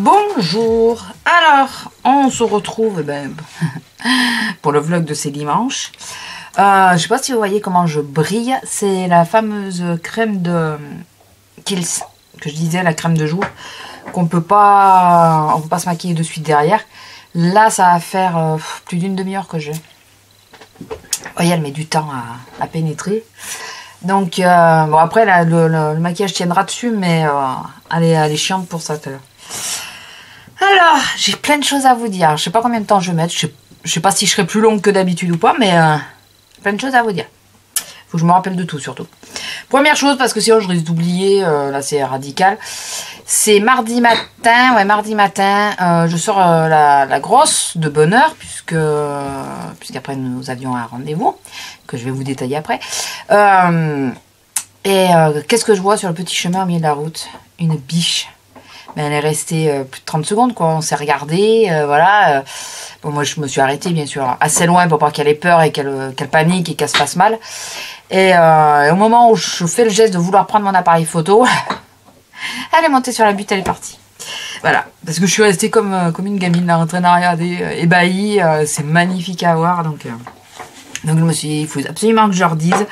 Bonjour. Alors, on se retrouve pour le vlog de ces dimanches. Je sais pas si vous voyez comment je brille. C'est la fameuse crème de Kiehl's que je disais, la crème de jour qu'on peut pas se maquiller de suite derrière. Là, ça va faire plus d'une demi-heure que j'ai. Vous voyez, elle met du temps à pénétrer. Donc, bon, après, là, le maquillage tiendra dessus, mais elle est chiante pour ça tout à l'heure. Alors, j'ai plein de choses à vous dire. Je sais pas combien de temps je vais mettre. Je sais pas si je serai plus longue que d'habitude ou pas, mais plein de choses à vous dire. Faut que je me rappelle de tout, surtout. Première chose, parce que sinon je risque d'oublier, là c'est radical. C'est mardi matin, je sors la grosse de bonne heure, puisqu'après nous avions un rendez-vous, que je vais vous détailler après. Qu'est-ce que je vois sur le petit chemin au milieu de la route? Une biche. Mais elle est restée plus de 30 secondes, quoi. On s'est regardé, voilà. Bon, moi, je me suis arrêtée, bien sûr, assez loin pour pas qu'elle ait peur et qu'elle panique et qu'elle se fasse mal. Et au moment où je fais le geste de vouloir prendre mon appareil photo, elle est montée sur la butte, elle est partie. Voilà. Parce que je suis restée comme une gamine, là, en train de regarder, ébahie. C'est magnifique à voir, donc je me suis dit, il faut absolument que je leur dise.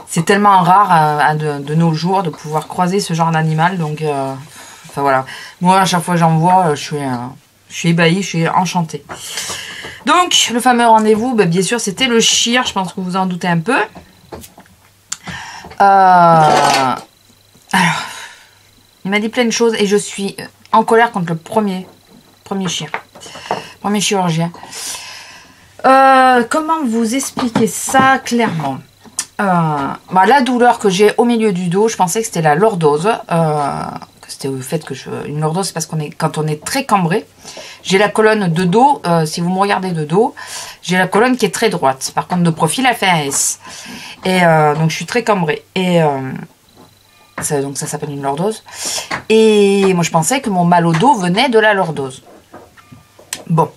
C'est tellement rare de nos jours de pouvoir croiser ce genre d'animal, donc... Enfin voilà, moi à chaque fois que j'en vois, je suis ébahie, je suis enchantée. Donc le fameux rendez-vous, bien sûr c'était le chir, je pense que vous en doutez un peu. Alors, il m'a dit plein de choses et je suis en colère contre le premier chirurgien. Comment vous expliquer ça clairement? La douleur que j'ai au milieu du dos, je pensais que c'était la lordose. C'était au fait que une lordose, c'est parce quand on est très cambré. J'ai la colonne de dos, si vous me regardez de dos, j'ai la colonne qui est très droite. Par contre, de profil, elle fait un S. Et donc, je suis très cambrée. Et donc, ça s'appelle une lordose. Et moi, je pensais que mon mal au dos venait de la lordose. Bon.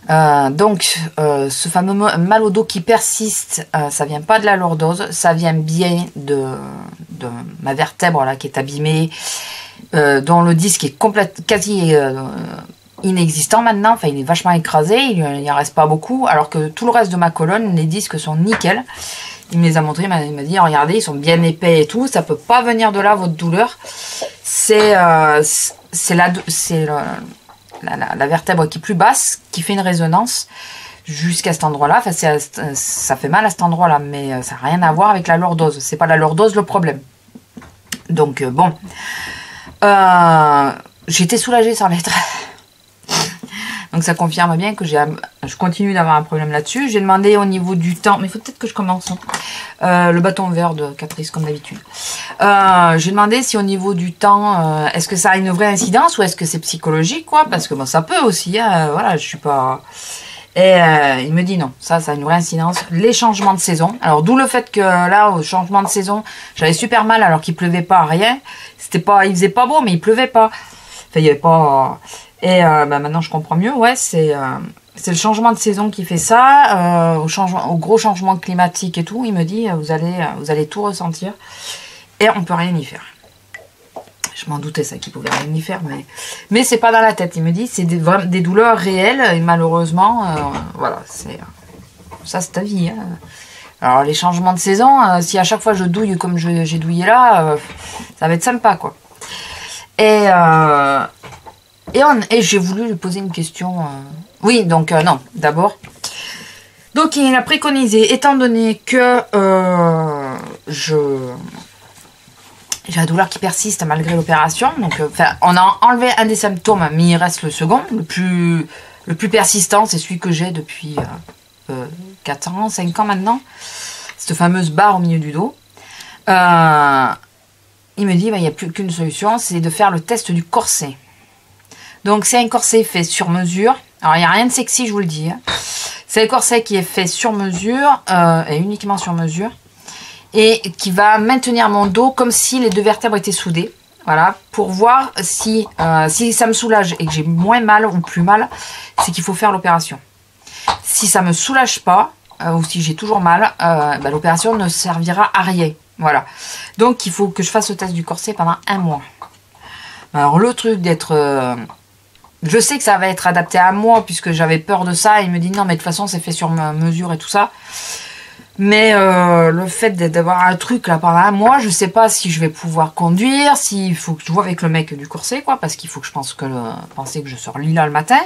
Ce fameux mal au dos qui persiste, ça vient pas de la lordose, ça vient bien de ma vertèbre là qui est abîmée, dont le disque est quasi inexistant maintenant, enfin il est vachement écrasé, il en reste pas beaucoup, alors que tout le reste de ma colonne, les disques sont nickel. Il me les a montrés, il m'a dit regardez, ils sont bien épais et tout, ça peut pas venir de là votre douleur, c'est la vertèbre qui est plus basse, qui fait une résonance jusqu'à cet endroit-là. Enfin, ça fait mal à cet endroit-là, mais ça n'a rien à voir avec la lordose. C'est pas la lordose le problème. Donc, bon. J'étais soulagée sans l'être. Donc, ça confirme bien que je continue d'avoir un problème là-dessus. J'ai demandé au niveau du temps, mais il faut peut-être que je commence. Le bâton vert de Catrice, comme d'habitude. J'ai demandé si au niveau du temps, est-ce que ça a une vraie incidence ou est-ce que c'est psychologique, quoi? Parce que bon, ça peut aussi, hein, voilà, je suis pas... Et il me dit non, ça a une vraie incidence. Les changements de saison. Alors, d'où le fait que là, au changement de saison, j'avais super mal alors qu'il pleuvait pas, rien. Il faisait pas beau, mais il pleuvait pas. Enfin, il y avait pas... Et maintenant, je comprends mieux, ouais, c'est le changement de saison qui fait ça, au gros changement climatique et tout. Il me dit, vous allez tout ressentir et on peut rien y faire. Je m'en doutais ça qu'il pouvait rien y faire, mais c'est pas dans la tête. Il me dit, c'est des douleurs réelles et malheureusement, voilà, ça c'est ta vie. Hein. Alors les changements de saison, si à chaque fois je douille comme j'ai douillé là, ça va être sympa quoi. Et j'ai voulu lui poser une question. Oui, donc non, d'abord. Donc il a préconisé, étant donné que j'ai la douleur qui persiste malgré l'opération. Donc on a enlevé un des symptômes, mais il reste le second, le plus persistant, c'est celui que j'ai depuis 4 ans, 5 ans maintenant. Cette fameuse barre au milieu du dos. Il me dit, il n'y a plus qu'une solution, c'est de faire le test du corset. Donc c'est un corset fait sur mesure. Alors il n'y a rien de sexy, je vous le dis. Hein. C'est un corset qui est fait sur mesure, et uniquement sur mesure. Et qui va maintenir mon dos comme si les deux vertèbres étaient soudées. Voilà, pour voir si ça me soulage et que j'ai moins mal ou plus mal, c'est qu'il faut faire l'opération. Si ça me soulage pas, ou si j'ai toujours mal, l'opération ne servira à rien. Voilà. Donc il faut que je fasse le test du corset pendant 1 mois. Alors le truc d'être Je sais que ça va être adapté à moi, puisque j'avais peur de ça. Il me dit, non, mais de toute façon, c'est fait sur ma mesure et tout ça. Mais le fait d'avoir un truc là par là, moi, je sais pas si je vais pouvoir conduire, s'il faut que je vois avec le mec du corset, quoi, parce qu'il faut que je pense que penser que je sors Lila le matin.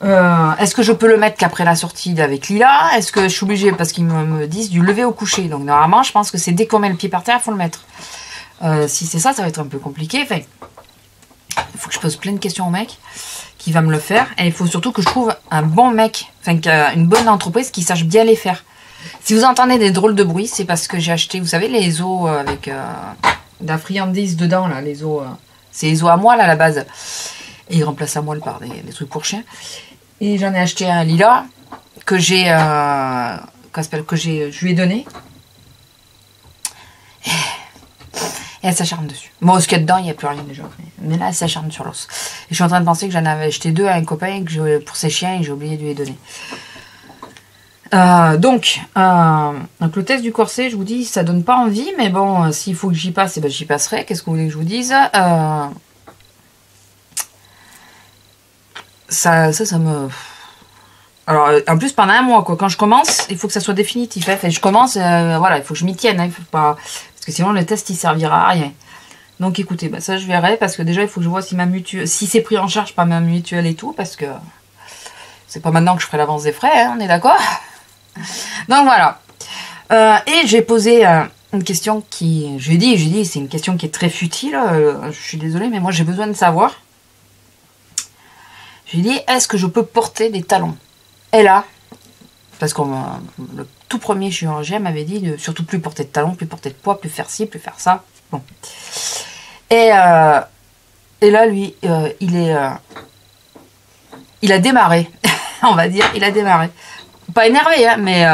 Est-ce que je peux le mettre qu'après la sortie avec Lila? Est-ce que je suis obligée, parce qu'ils me disent du lever au coucher. Donc normalement, je pense que c'est dès qu'on met le pied par terre, il faut le mettre. Si c'est ça, ça va être un peu compliqué. Enfin, il faut que je pose plein de questions au mec qui va me le faire. Et il faut surtout que je trouve un bon mec, enfin une bonne entreprise qui sache bien les faire. Si vous entendez des drôles de bruit, c'est parce que j'ai acheté, vous savez, les os avec de la friandise dedans, là, les os. C'est les os à moelle à la base. Et ils remplacent à moelle par des trucs pour chiens. Et j'en ai acheté un Lila que j'ai, je lui ai donné. Et elle s'acharne dessus. Bon, ce qu'il y a dedans, il n'y a plus rien déjà. Mais là, elle s'acharne sur l'os. Et je suis en train de penser que j'en avais acheté 2 à un copain pour ses chiens et j'ai oublié de lui donner. Donc le test du corset, je vous dis, ça donne pas envie, mais bon, s'il faut que j'y passe, eh ben, j'y passerai. Qu'est-ce que vous voulez que je vous dise? Ça me... Alors, en plus, pendant un mois, quoi. Quand je commence, il faut que ça soit définitif. Hein. Enfin, je commence, voilà, il faut que je m'y tienne. Hein. Il faut pas... Parce que sinon, le test, il servira à rien. Donc, écoutez, bah, ça, je verrai. Parce que déjà, il faut que je vois si ma mutuelle... Si c'est pris en charge par ma mutuelle et tout. Parce que c'est pas maintenant que je ferai l'avance des frais, hein, on est d'accord? Donc, voilà. Et j'ai posé une question qui... J'ai dit, c'est une question qui est très futile. Je suis désolée, mais moi, j'ai besoin de savoir. J'ai dit, est-ce que je peux porter des talons? Et là, parce que le tout premier chirurgien m'avait dit de surtout plus porter de talons, plus porter de poids, plus faire ci, plus faire ça. Bon. Et là, lui, il a démarré, on va dire, il a démarré. Pas énervé, hein, mais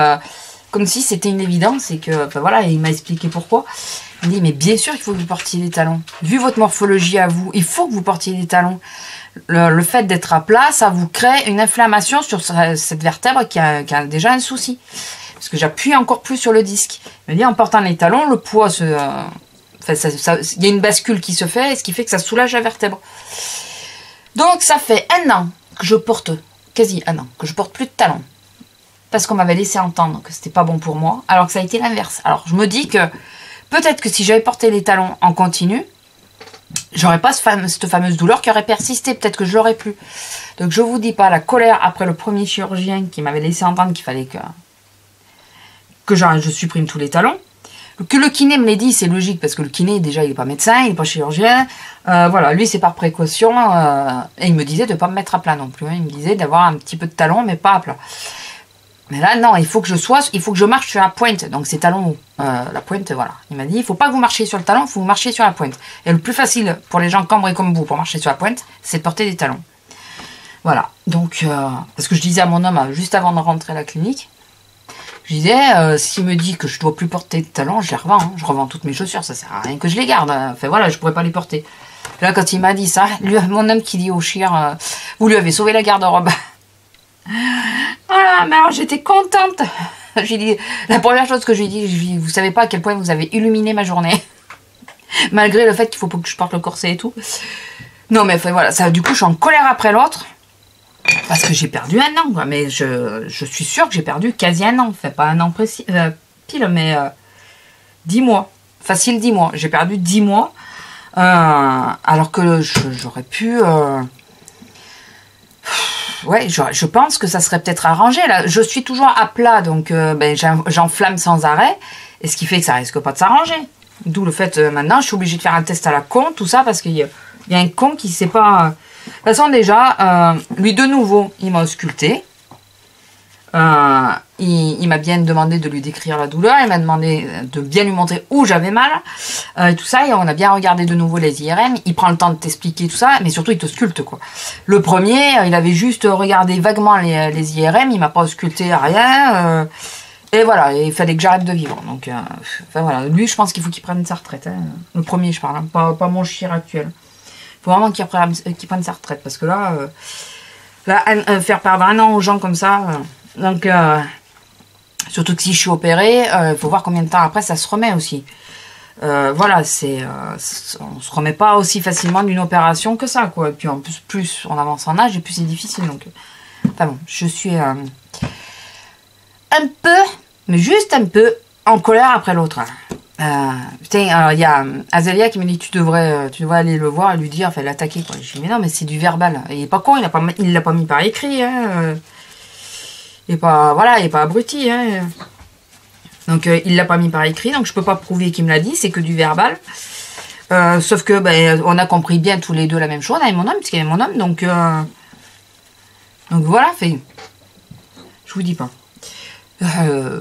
comme si c'était une évidence et que, enfin voilà, il m'a expliqué pourquoi. Il me dit, mais bien sûr qu'il faut que vous portiez des talons. Vu votre morphologie à vous, il faut que vous portiez des talons. Le fait d'être à plat, ça vous crée une inflammation sur cette vertèbre qui a déjà un souci. Parce que j'appuie encore plus sur le disque. Il me dit, en portant les talons, le poids il y a une bascule qui se fait, ce qui fait que ça soulage la vertèbre. Donc ça fait 1 an que je porte, quasi 1 an, que je porte plus de talons. Parce qu'on m'avait laissé entendre que c'était pas bon pour moi, alors que ça a été l'inverse. Alors je me dis que peut-être que si j'avais porté les talons en continu, j'aurais pas cette fameuse douleur qui aurait persisté. Peut-être que je l'aurais plus. Donc je vous dis pas la colère après le premier chirurgien qui m'avait laissé entendre qu'il fallait que je supprime tous les talons. Que le kiné me l'ait dit, c'est logique parce que le kiné déjà il est pas médecin, il est pas chirurgien. Voilà, lui c'est par précaution. Et il me disait de pas me mettre à plat non plus. Hein. Il me disait d'avoir un petit peu de talons mais pas à plat. Mais là, non, il faut que je marche sur la pointe. Donc, ces talons, la pointe, voilà. Il m'a dit, il faut pas que vous marchiez sur le talon, il faut que vous marchiez sur la pointe. Et le plus facile pour les gens cambrés comme vous, pour marcher sur la pointe, c'est de porter des talons. Voilà. Donc, parce que je disais à mon homme, juste avant de rentrer à la clinique, je disais, s'il me dit que je dois plus porter de talons, je les revends. Hein. Je revends toutes mes chaussures, ça sert à rien que je les garde. Hein. Enfin, voilà, je pourrais pas les porter. Là, quand il m'a dit ça, mon homme qui dit au chien, vous lui avez sauvé la garde-robe. Voilà, mais alors j'étais contente. J'ai dit, la première chose que je lui ai dit, vous savez pas à quel point vous avez illuminé ma journée. Malgré le fait qu'il faut pas que je porte le corset et tout. Non mais enfin, voilà, ça, du coup je suis en colère après l'autre. Parce que j'ai perdu 1 an, quoi. Mais je suis sûre que j'ai perdu quasi 1 an. Enfin pas 1 an précis, pile, mais 10 mois. Facile 10 mois. J'ai perdu 10 mois. Alors que j'aurais pu... Ouais, je pense que ça serait peut-être arrangé. Là, je suis toujours à plat, donc j'enflamme sans arrêt. Et ce qui fait que ça risque pas de s'arranger. D'où le fait, maintenant, je suis obligée de faire un test à la con, tout ça, parce qu'il y a un con qui sait pas... De toute façon, déjà, lui, de nouveau, il m'a ausculté. Il m'a bien demandé de lui décrire la douleur. Il m'a demandé de bien lui montrer où j'avais mal. Et tout ça, et on a bien regardé de nouveau les IRM. Il prend le temps de t'expliquer tout ça, mais surtout, il t'ausculte, quoi. Le premier, il avait juste regardé vaguement les IRM. Il m'a pas ausculté, rien. Et voilà, il fallait que j'arrête de vivre. Donc, enfin, voilà. Lui, je pense qu'il faut qu'il prenne sa retraite. Hein. Le premier, je parle, hein, pas mon chien actuel. Il faut vraiment qu'il prenne sa retraite. Parce que là, faire perdre 1 an aux gens comme ça... Donc, surtout que si je suis opérée, il faut voir combien de temps après ça se remet aussi. Voilà, on se remet pas aussi facilement d'une opération que ça, quoi. Et puis en plus on avance en âge et plus c'est difficile. Donc, enfin bon, je suis un peu, mais juste un peu, en colère après l'autre. Putain, alors il y a Azélia qui me dit tu devrais aller le voir et lui dire, enfin l'attaquer, quoi. Je dis mais non, mais c'est du verbal. Et il est pas con, il l'a pas mis par écrit, hein. Il est pas, voilà, il est pas abruti, hein. Donc il l'a pas mis par écrit, donc je peux pas prouver qu'il me l'a dit, c'est que du verbal. Sauf que ben, on a compris bien tous les deux la même chose avec mon homme, puisqu'il est mon homme, donc voilà, fait. Je vous dis pas.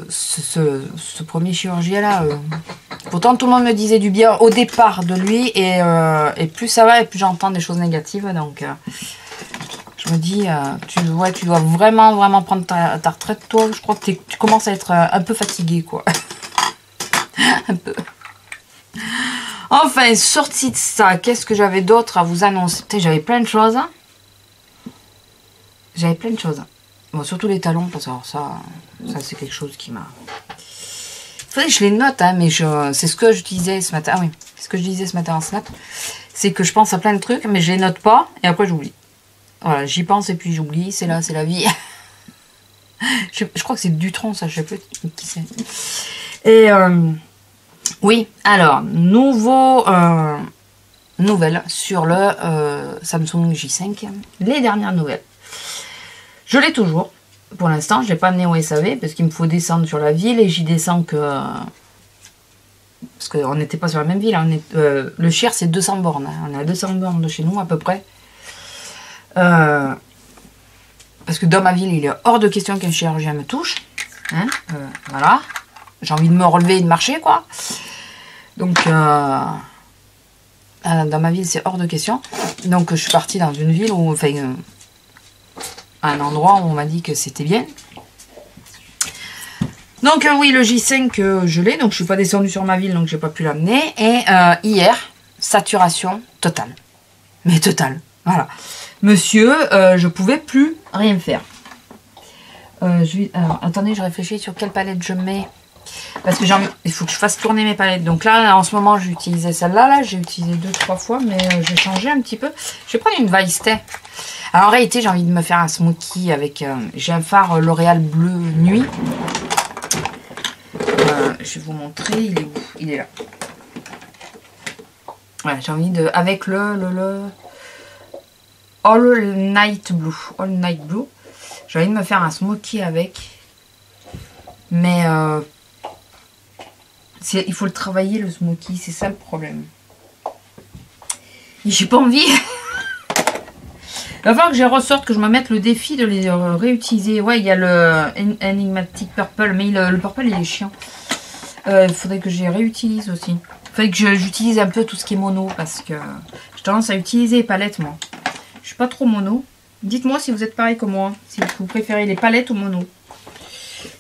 Ce premier chirurgien là, pourtant tout le monde me disait du bien au départ de lui, et plus ça va et plus j'entends des choses négatives, donc je me dis tu dois vraiment prendre ta retraite, toi. Je crois que tu commences à être un peu fatigué, quoi. Un peu. Enfin, sorti de ça, qu'est-ce que j'avais d'autre à vous annoncer? Putain, j'avais plein de choses. Bon, surtout les talons, parce que alors ça c'est quelque chose qui m'a... Faudrait que je les note, hein, mais c'est ce que je disais ce matin. Ah oui, c'est ce que je disais ce matin en snap. C'est que je pense à plein de trucs, mais je les note pas, et après j'oublie. Voilà, j'y pense et puis j'oublie, c'est là, c'est la vie. je crois que c'est Dutron, ça, je sais plus qui c'est. Et oui, alors, nouvelles sur le Samsung J5. Les dernières nouvelles. Je l'ai toujours. Pour l'instant, je ne l'ai pas amené au SAV parce qu'il me faut descendre sur la ville et j'y descends que... Parce qu'on n'était pas sur la même ville. Hein. Le Cher, c'est 200 bornes. Hein. On est à 200 bornes de chez nous, à peu près. Parce que dans ma ville, il est hors de question qu'un chirurgien me touche. Hein, voilà. J'ai envie de me relever et de marcher, quoi. Donc, dans ma ville, c'est hors de question. Donc, je suis partie dans une ville où... Enfin, un endroit où on m'a dit que c'était bien. Donc, oui, le J5, je l'ai. Donc, je suis pas descendue sur ma ville, donc j'ai pas pu l'amener. Et hier, saturation totale. Mais totale. Voilà. Monsieur, je pouvais plus rien faire. Alors, attendez, je réfléchis sur quelle palette je mets. Parce que il faut que je fasse tourner mes palettes. Donc là, en ce moment, j'ai utilisé celle-là. Là, j'ai utilisé 2-3 fois, mais j'ai changé un petit peu. Je vais prendre une Weisstay. Alors en réalité, j'ai envie de me faire un smoky avec... j'ai un fard L'Oréal bleu nuit. Je vais vous montrer. Il est où? Il est là. Voilà, j'ai envie de... Avec le All Night Blue. All Night Blue. J'ai envie de me faire un smoky avec. Mais... il faut le travailler, le smoky. C'est ça le problème. J'ai pas envie... Il va falloir que je ressorte, que je me mette le défi de les réutiliser. Ouais, il y a le Enigmatic Purple, mais le Purple, il est chiant. Il faudrait que je les réutilise aussi. Il faudrait que j'utilise un peu tout ce qui est mono, parce que j'ai tendance à utiliser les palettes, moi. Je suis pas trop mono. Dites-moi si vous êtes pareil que moi, si vous préférez les palettes ou mono.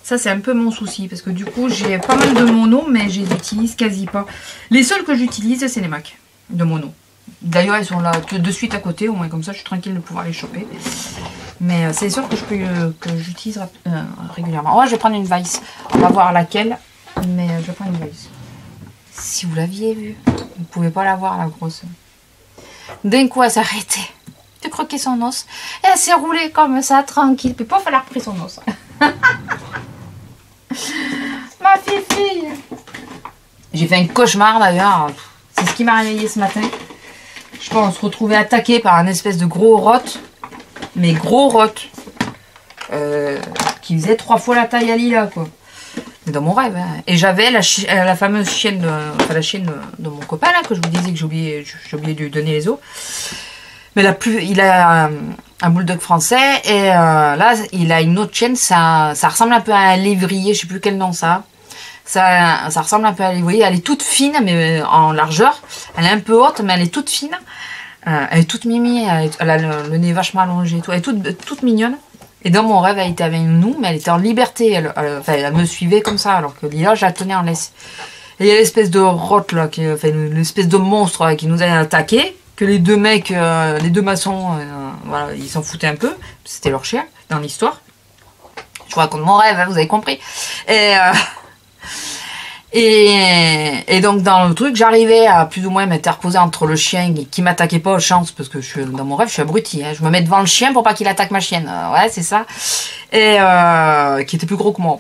Ça, c'est un peu mon souci, parce que du coup, j'ai pas mal de mono, mais je les utilise quasi pas. Les seuls que j'utilise, c'est les Mac de mono. D'ailleurs, ils sont là de suite à côté, au moins comme ça, je suis tranquille de pouvoir les choper. Mais c'est sûr que j'utilise régulièrement. Ouais, je vais prendre une Weiss. On va voir laquelle, mais je vais prendre une Weiss. Si vous l'aviez vue, vous ne pouvez pas la voir, la grosse. D'un coup, elle s'est arrêtée de croquer son os. Et elle s'est roulée comme ça, tranquille. Puis pof, elle a repris son os. Ma fille. J'ai fait un cauchemar d'ailleurs. C'est ce qui m'a réveillée ce matin. Je pense se retrouver attaqué par un espèce de gros rot, mais gros rot, qui faisait 3 fois la taille à Lila, quoi. Mais dans mon rêve, hein. Et j'avais la fameuse chienne, la chienne de mon copain, là, que je vous disais que j'ai oublié de lui donner les os. Mais il a un bulldog français, et là, il a une autre chienne, ça ressemble un peu à un lévrier, je sais plus quel nom ça a. Ça ressemble un peu à... Vous voyez, elle est toute fine, mais en largeur. Elle est un peu haute, mais elle est toute fine. Elle est toute mimi. Elle a le nez vachement allongé et tout. Elle est toute mignonne. Et dans mon rêve, elle était avec nous, mais elle était en liberté. Elle me suivait comme ça, alors que Lila, je la tenais en laisse. Et il y a l'espèce de rotte, là, l'espèce de monstre là, qui nous a attaqué. Que les deux mecs, les deux maçons, voilà, ils s'en foutaient un peu. C'était leur chien, dans l'histoire. Je vous raconte mon rêve, hein, vous avez compris. Et donc dans le truc, j'arrivais à plus ou moins m'interposer entre le chien qui m'attaquait pas, chance, parce que dans mon rêve, je suis abruti. Hein. Je me mets devant le chien pour pas qu'il attaque ma chienne. Ouais, c'est ça. Et qui était plus gros que moi.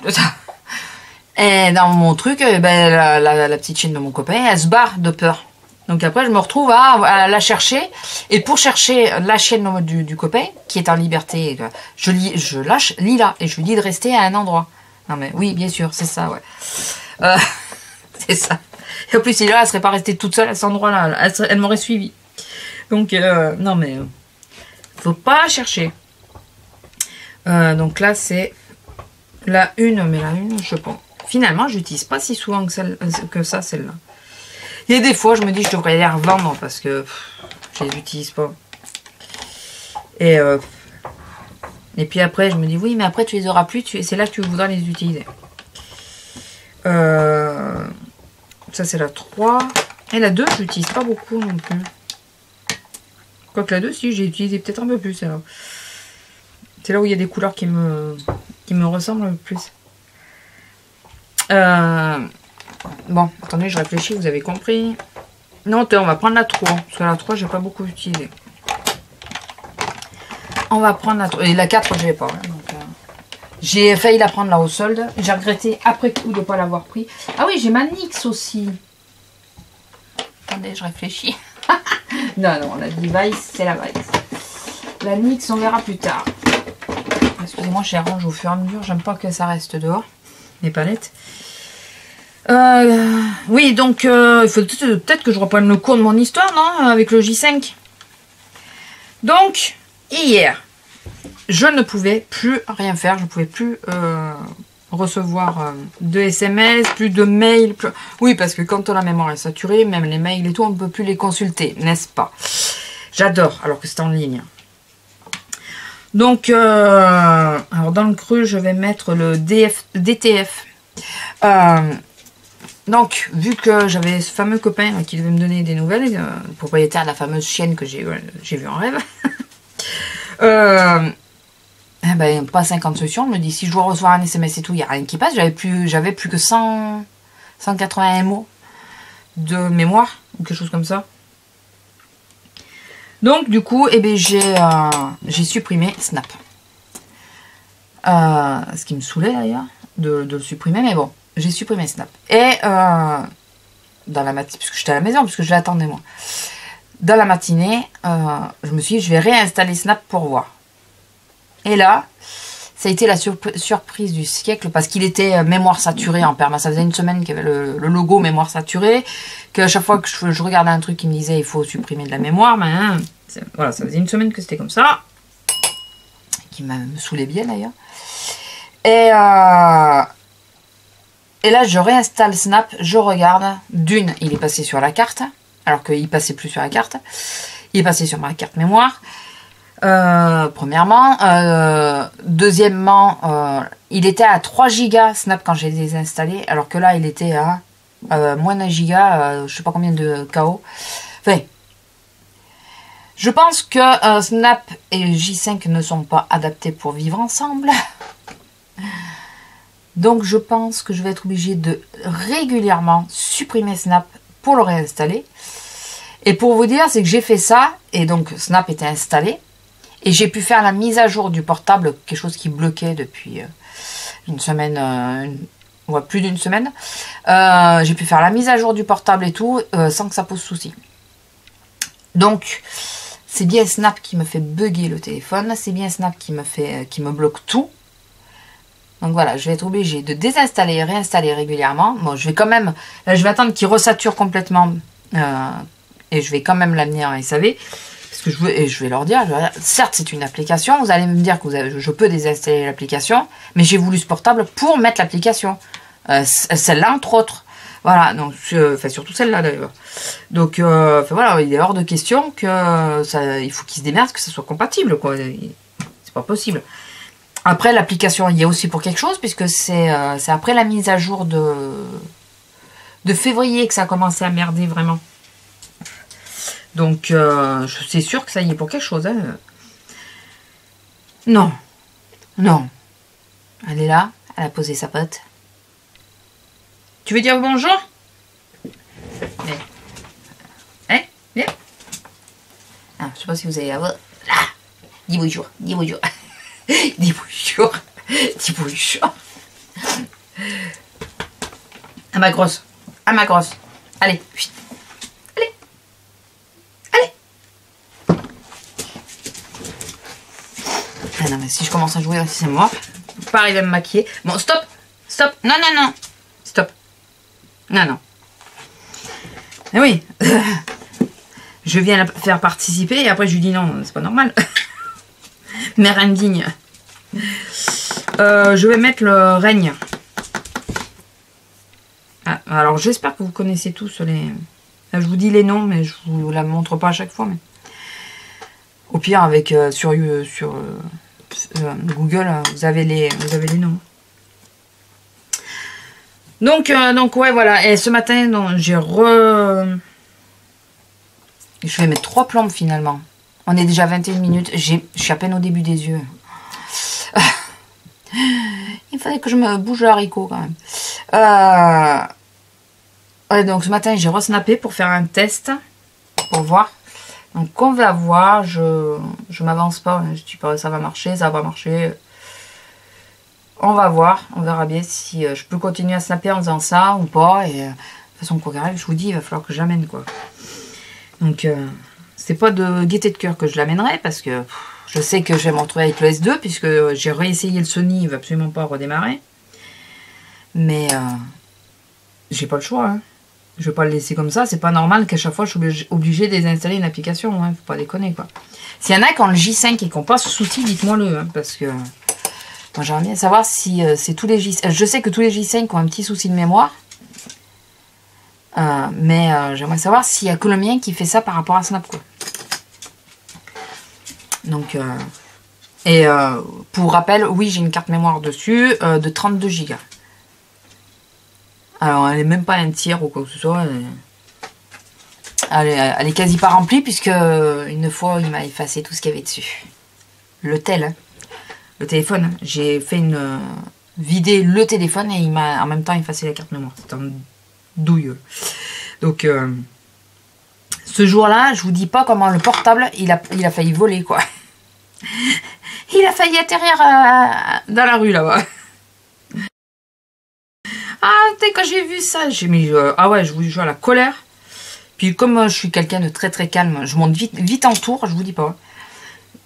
Et dans mon truc, ben, la petite chienne de mon copain, elle se barre de peur. Donc après, je me retrouve à la chercher. Et pour chercher la chienne du copain, qui est en liberté, je lâche Lila et je lui dis de rester à un endroit. Non mais oui, bien sûr, c'est ça, ouais. C'est ça. Et en plus, Lila, elle serait pas restée toute seule à cet endroit-là. Elle m'aurait suivi. Donc, non mais, faut pas chercher. Donc là, c'est la une, mais la une, je pense. Finalement, j'utilise pas si souvent que ça, celle-là. Il y a des fois, je me dis, je devrais les revendre parce que je les utilise pas. Et puis après, je me dis, oui, mais après, tu les auras plus. C'est là que tu voudras les utiliser. Ça, c'est la 3. Et la 2, je l'utilise pas beaucoup non plus. Quoique la 2, si, j'ai utilisé peut-être un peu plus. C'est là où il y a des couleurs qui me ressemblent le plus. Bon, attendez, je réfléchis, vous avez compris. Non, on va prendre la 3. Parce que la 3, j'ai pas beaucoup utilisé. On va prendre la 3. Et la 4, je l'ai pas. Hein, donc, j'ai failli la prendre là au solde. J'ai regretté après coup de ne pas l'avoir pris. Ah oui, j'ai ma NYX aussi. Attendez, je réfléchis. Non, la Device, c'est la Vice. La NYX, on verra plus tard. Excusez-moi, je les range au fur et à mesure. J'aime pas que ça reste dehors. Les palettes. Oui, donc, il faut peut-être que je reprenne le cours de mon histoire, non? Avec le J5. Donc, hier, je ne pouvais plus rien faire. Je ne pouvais plus recevoir de SMS, plus de mails. Oui, parce que quand la mémoire est saturée, même les mails et tout, on ne peut plus les consulter, n'est-ce pas? J'adore, alors que c'est en ligne. Donc, alors dans le creux, je vais mettre le DTF. Donc, vu que j'avais ce fameux copain qui devait me donner des nouvelles, le propriétaire de la fameuse chienne que j'ai vue en rêve, eh ben, pas 50 solutions. On me dit, si je dois recevoir un SMS et tout, il n'y a rien qui passe. J'avais plus que 181 mots de mémoire, ou quelque chose comme ça. Donc, du coup, eh ben, j'ai supprimé Snap. Ce qui me saoulait d'ailleurs de le supprimer, mais bon, j'ai supprimé Snap. Et dans la matinée, puisque j'étais à la maison, puisque je l'attendais moi. Dans la matinée, je me suis dit, je vais réinstaller Snap pour voir. Et là, ça a été la surprise du siècle, parce qu'il était mémoire saturée en permanence. Ça faisait une semaine qu'il y avait le logo mémoire saturée, qu'à chaque fois que je regardais un truc qui me disait il faut supprimer de la mémoire, ben, voilà, ça faisait une semaine que c'était comme ça, qui me saoulait bien d'ailleurs. Et là, je réinstalle Snap, je regarde. D'une, il est passé sur la carte, alors qu'il passait plus sur la carte. Il est passé sur ma carte mémoire. Premièrement. Deuxièmement, il était à 3 Go Snap quand j'ai désinstallé, alors que là, il était à moins d'un giga, je sais pas combien de KO. Enfin, je pense que Snap et J5 ne sont pas adaptés pour vivre ensemble. Donc, je pense que je vais être obligée de régulièrement supprimer Snap pour le réinstaller. Et pour vous dire, c'est que j'ai fait ça, et donc Snap était installé. Et j'ai pu faire la mise à jour du portable, quelque chose qui bloquait depuis une semaine, ouais, plus d'une semaine. J'ai pu faire la mise à jour du portable et tout, sans que ça pose souci. Donc, c'est bien Snap qui me fait bugger le téléphone, c'est bien Snap qui me bloque tout. Donc voilà, je vais être obligée de désinstaller et réinstaller régulièrement. Bon, je vais quand même, là, je vais attendre qu'il resature complètement, et je vais quand même l'amener en SAV. Je vais leur dire, certes c'est une application, vous allez me dire que je peux désinstaller l'application, mais j'ai voulu ce portable pour mettre l'application, celle-là entre autres, voilà, donc enfin surtout celle-là d'ailleurs. Donc voilà, il est hors de question que il faut qu'ils se démerdent, que ça soit compatible, quoi. C'est pas possible. Après l'application il y a aussi pour quelque chose, puisque c'est après la mise à jour de février que ça a commencé à merder vraiment. Donc, c'est sûr que ça y est pour quelque chose. Hein. Non. Non. Elle est là. Elle a posé sa pote. Tu veux dire bonjour? Hein? Viens. Ah, je sais pas si vous allez la voir. Là. Dis bonjour, dis bonjour. Dis bonjour. Dis bonjour. À ma grosse. À ma grosse. Allez, vite. Allez. Allez. Ah non, mais si je commence à jouer, c'est mort. Pas arriver à me maquiller. Bon, stop. Stop. Non, non, non. Stop. Non, non. Mais oui. Je viens la faire participer et après je lui dis non, c'est pas normal. Mère indigne. Je vais mettre le règne. Ah, alors j'espère que vous connaissez tous les... Je vous dis les noms, mais je vous la montre pas à chaque fois. Mais... Au pire, avec sur Google, vous avez les noms. Donc ouais, voilà. Et ce matin, j'ai Je vais mettre 3 plombes finalement. On est déjà 21 minutes. Je suis à peine au début des yeux. Il fallait que je me bouge le haricot quand même. Ouais, donc ce matin, j'ai resnappé pour faire un test. Pour voir. Donc on va voir. Je m'avance pas. Je dis pas ça va marcher, ça va pas marcher. On va voir. On verra bien si je peux continuer à snapper en faisant ça ou pas. Et de toute façon, quoi qu'il arrive, je vous dis, il va falloir que j'amène quoi. Donc, c'est pas de gaieté de cœur que je l'amènerai parce que je sais que je vais me retrouver avec le S2 puisque j'ai réessayé le Sony, il va absolument pas redémarrer. Mais j'ai pas le choix. Hein. Je vais pas le laisser comme ça. C'est pas normal qu'à chaque fois je suis obligée de désinstaller une application. Hein. Faut pas déconner quoi. S'il y en a qui ont le J5 et qui n'ont pas ce souci, dites-moi-le. Hein, parce que moi j'aimerais bien savoir si c'est tous les J5. Je sais que tous les J5 ont un petit souci de mémoire. Mais j'aimerais savoir s'il n'y a que le mien qui fait ça par rapport à Snap quoi. Donc pour rappel, oui j'ai une carte mémoire dessus de 32 Go. Alors elle est même pas un tiers ou quoi que ce soit. Elle est quasi pas remplie puisque une fois il m'a effacé tout ce qu'il y avait dessus. Le téléphone. J'ai fait vider le téléphone et il m'a en même temps effacé la carte mémoire. C'est un douilleux. Donc ce jour-là, je vous dis pas comment le portable il a failli voler quoi. Il a failli atterrir dans la rue là-bas. Ah, quand j'ai vu ça, j'ai mis ah ouais, je vous jure la colère. Puis comme je suis quelqu'un de très très calme, je monte vite en tour, je vous dis pas.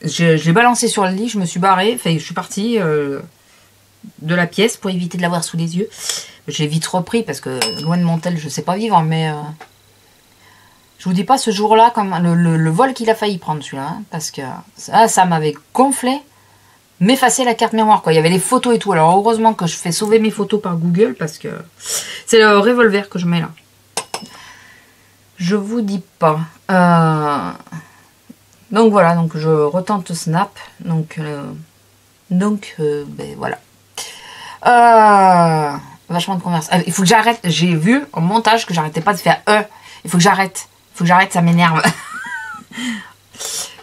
Je l'ai balancé sur le lit, je me suis barrée, enfin je suis partie de la pièce pour éviter de l'avoir sous les yeux. J'ai vite repris parce que loin de mon tel, je sais pas vivre, mais je vous dis pas ce jour-là comme le vol qu'il a failli prendre celui-là, hein, parce que ça m'avait gonflé, m'effacer la carte mémoire quoi. Il y avait les photos et tout. Alors heureusement que je fais sauver mes photos par Google parce que c'est le revolver que je mets là. Je vous dis pas. Donc voilà, donc je retente Snap, donc ben voilà. Vachement de conversation. Il faut que j'arrête. J'ai vu au montage que j'arrêtais pas de faire il faut que j'arrête. Il faut que j'arrête, ça m'énerve.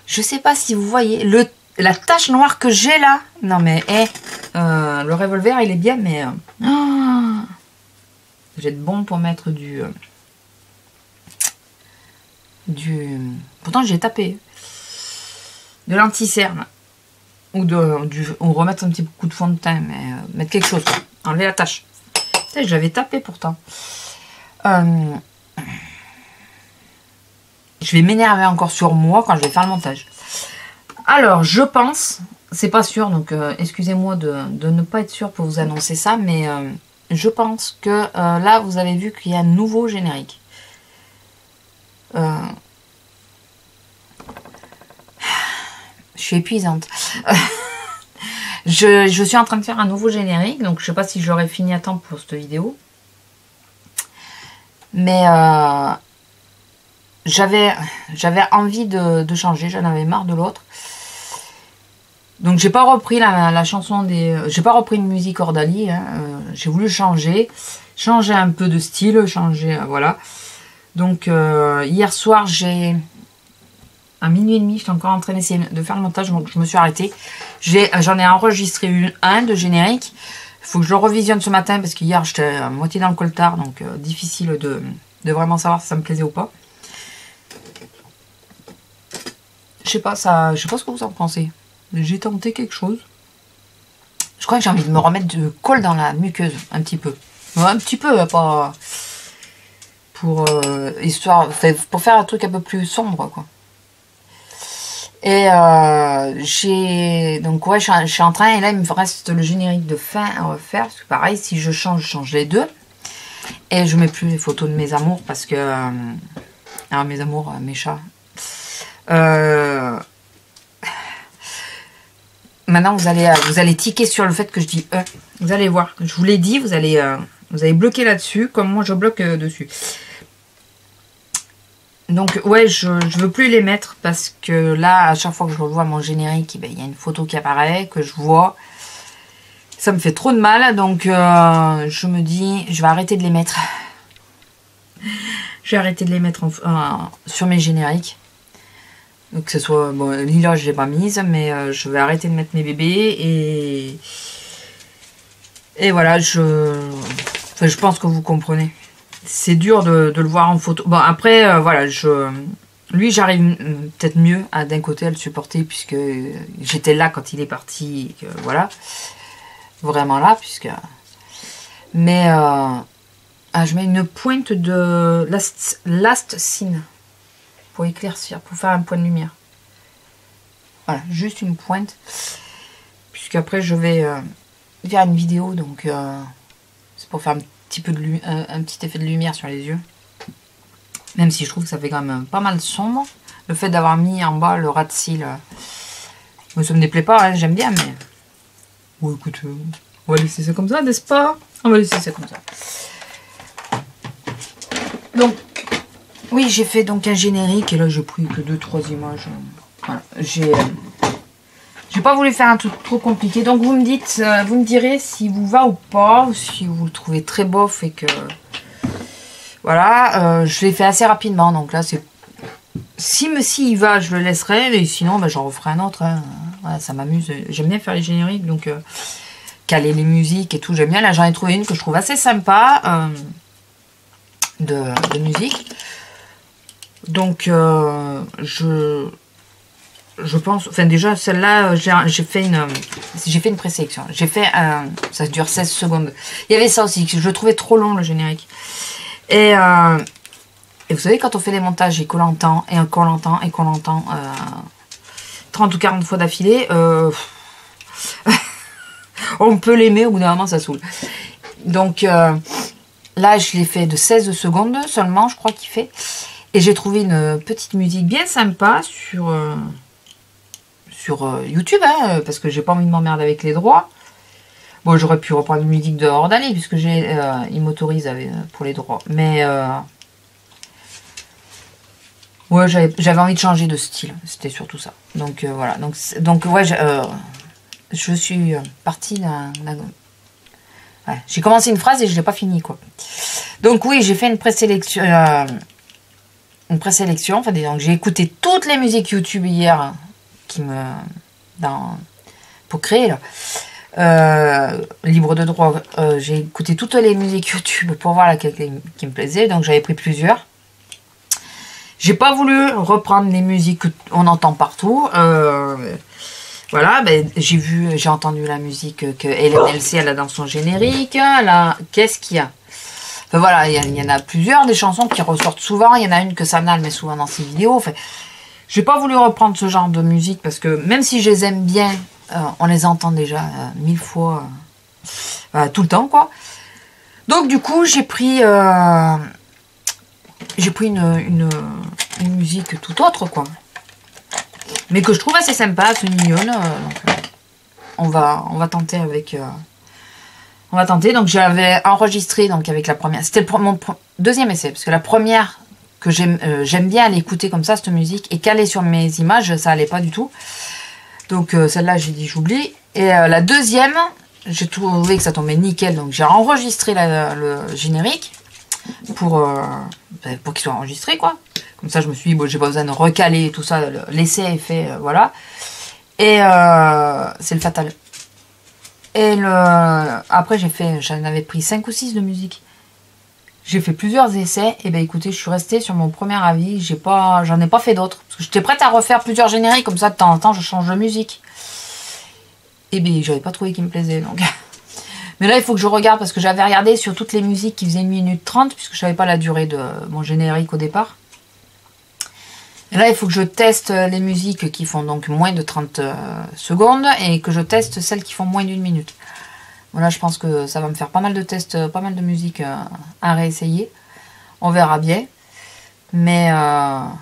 Je sais pas si vous voyez la tache noire que j'ai là. Non mais le revolver il est bien mais j'ai de bon pour mettre pourtant j'ai tapé de l'anti-cerne ou remettre un petit coup de fond de teint mais mettre quelque chose quoi. Enlever la tache. J'avais tapé pourtant. Je vais m'énerver encore sur moi quand je vais faire le montage. Alors, je pense, c'est pas sûr, donc excusez-moi de ne pas être sûr pour vous annoncer ça, mais je pense que là, vous avez vu qu'il y a un nouveau générique. Je suis épuisante. Je suis en train de faire un nouveau générique, donc je sais pas si j'aurai fini à temps pour cette vidéo. Mais j'avais envie de changer, j'en avais marre de l'autre. Donc j'ai pas repris la chanson des... J'ai pas repris une musique Ordali, hein, j'ai voulu changer un peu de style, voilà. Donc hier soir j'ai... À minuit et demi, j'étais encore en train d'essayer de faire le montage, donc je me suis arrêtée. J'en ai enregistré un de générique. faut que je le revisionne ce matin parce qu'hier j'étais à moitié dans le coltard, donc difficile de vraiment savoir si ça me plaisait ou pas. Je sais pas ce que vous en pensez. J'ai tenté quelque chose. Je crois que j'ai envie de me remettre de colle dans la muqueuse, un petit peu. Ouais, un petit peu, pas pour histoire, pour faire un truc un peu plus sombre, quoi. Et donc ouais, je suis en train, et là il me reste le générique de fin à refaire, parce que pareil, si je change les deux. Et je mets plus les photos de mes amours, parce que mes amours, mes chats. Maintenant vous allez tiquer sur le fait que je dis vous allez voir, je vous l'ai dit, vous allez bloquer là-dessus, comme moi je bloque dessus. Donc ouais, je veux plus les mettre parce que là, à chaque fois que je revois mon générique, il y a une photo qui apparaît, que je vois. Ça me fait trop de mal, donc je me dis, je vais arrêter de les mettre. Je vais arrêter de les mettre sur mes génériques. Donc que ce soit, bon, Lila je l'ai pas mise, mais je vais arrêter de mettre mes bébés et voilà, je pense que vous comprenez. C'est dur de le voir en photo. Bon, après, voilà, lui, j'arrive peut-être mieux d'un côté à le supporter, puisque j'étais là quand il est parti. Et que, voilà, vraiment là, puisque... Mais, je mets une pointe de Last Scene pour éclaircir, pour faire un point de lumière. Voilà, juste une pointe. Puisqu'après, je vais faire une vidéo, donc c'est pour faire un petit effet de lumière sur les yeux, même si je trouve que ça fait quand même pas mal sombre. Le fait d'avoir mis en bas le ras de cils, ça me déplaît pas, hein, j'aime bien, mais bon, écoute, on va laisser ça comme ça, n'est-ce pas? On va laisser ça comme ça. Donc oui, j'ai fait donc un générique et là j'ai pris que 2-3 images. Voilà, j'ai pas voulu faire un truc trop compliqué. Donc vous me direz si vous va ou pas, ou si vous le trouvez très bof et que... Voilà, je l'ai fait assez rapidement. Donc là, c'est... Si il va, je le laisserai. Et sinon, j'en referai un autre. Hein. Voilà, ça m'amuse. J'aime bien faire les génériques. Donc, caler les musiques et tout, j'aime bien. Là, j'en ai trouvé une que je trouve assez sympa de musique. Donc, je pense, enfin déjà celle-là, j'ai fait une présélection. J'ai fait ça dure 16 secondes. Il y avait ça aussi, je le trouvais trop long le générique. Et vous savez, quand on fait des montages et qu'on l'entend, et qu'on l'entend, et qu'on l'entend 30 ou 40 fois d'affilée, on peut l'aimer, au bout d'un moment ça saoule. Donc là, je l'ai fait de 16 secondes seulement, je crois qu'il fait. Et j'ai trouvé une petite musique bien sympa sur YouTube, hein, parce que j'ai pas envie de m'emmerder avec les droits. Bon, j'aurais pu reprendre une musique de Hordali, puisque il m'autorise pour les droits. Mais ouais, j'avais envie de changer de style. C'était surtout ça. Donc voilà. Donc ouais, je suis partie d'un... Ouais, j'ai commencé une phrase et je l'ai pas fini, quoi. Donc oui, j'ai fait une présélection. Enfin, donc j'ai écouté toutes les musiques YouTube hier pour créer là. Libre de droit. J'ai écouté toutes les musiques YouTube pour voir laquelle qui me plaisait. Donc j'avais pris plusieurs. J'ai pas voulu reprendre les musiques qu'on entend partout. Voilà, j'ai entendu la musique que LNLC elle a dans son générique. Là, qu'est-ce qu'il y a? Enfin, voilà, il y en a plusieurs des chansons qui ressortent souvent. Il y en a une que Sanal met souvent dans ses vidéos. Enfin, j'ai pas voulu reprendre ce genre de musique parce que même si je les aime bien, on les entend déjà 1000 fois tout le temps, quoi. Donc du coup, j'ai pris une musique tout autre, quoi. Mais que je trouve assez sympa, assez mignonne. Donc, on va tenter avec... On va tenter. Donc j'avais enregistré donc avec la première. C'était mon deuxième essai, parce que la première que j'aime bien aller écouter comme ça, cette musique, et caler sur mes images, ça allait pas du tout. Donc celle-là, j'ai dit j'oublie. Et la deuxième, j'ai trouvé que ça tombait nickel. Donc j'ai enregistré le générique pour qu'il soit enregistré, quoi. Comme ça, je me suis dit, bon, j'ai pas besoin de recaler tout ça. L'essai est fait, voilà. Et c'est le fatal. Et après, j'en avais pris 5 ou 6 de musique. J'ai fait plusieurs essais. Et ben écoutez, je suis restée sur mon premier avis. J'en ai pas fait d'autres. Parce que j'étais prête à refaire plusieurs génériques. Comme ça, de temps en temps, je change de musique. Et ben, j'avais pas trouvé qui me plaisait. Donc. Mais là, il faut que je regarde. Parce que j'avais regardé sur toutes les musiques qui faisaient 1 minute 30. Puisque je savais pas la durée de mon générique au départ. Et là, il faut que je teste les musiques qui font donc moins de 30 secondes. Et que je teste celles qui font moins d'1 minute. Voilà, je pense que ça va me faire pas mal de tests, pas mal de musique à réessayer. On verra bien. Mais là,